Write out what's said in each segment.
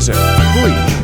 Aizen, Bleach.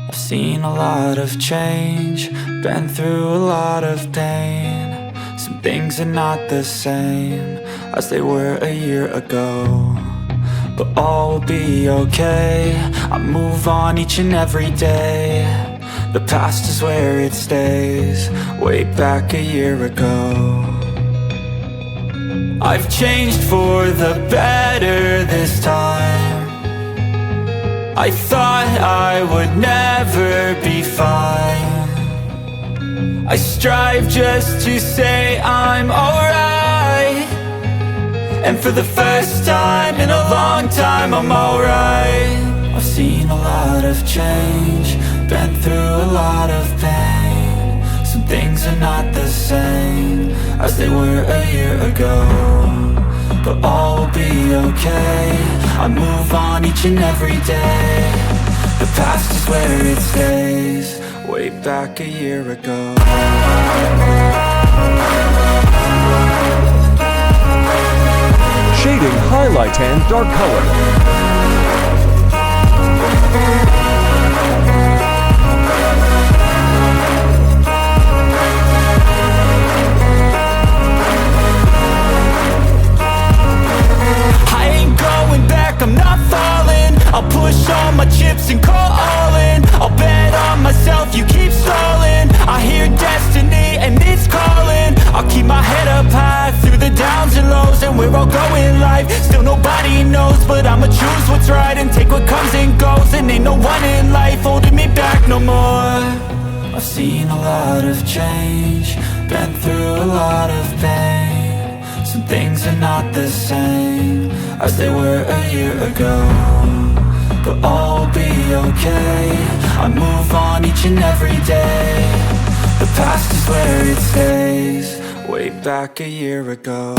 I've seen a lot of change, been through a lot of pain. Some things are not the same as they were a year ago, but all will be okay. I move on each and every day. The past is where it stays, way back a year ago. I've changed for the better this time. I thought I would never be fine. I strive just to say I'm alright, and for the first time in a long time I'm alright. I've seen a lot of change, been through a lot of pain. Some things are not the same as they were a year ago, but all will be okay. I move on each and every day. The past is where it stays, way back a year ago. Shading highlight and dark color. I'm not falling, I'll push all my chips and call all in. I'll bet on myself, you keep stalling. I hear destiny and it's calling. I'll keep my head up high through the downs and lows, and we're all going live. Still nobody knows, but I'ma choose what's right and take what comes and goes. And ain't no one in life holding me back no more. I've seen a lot of change, been through a lot of pain. Some things are not the same as they were a year ago, but all will be okay. I move on each and every day. The past is where it stays, way back a year ago.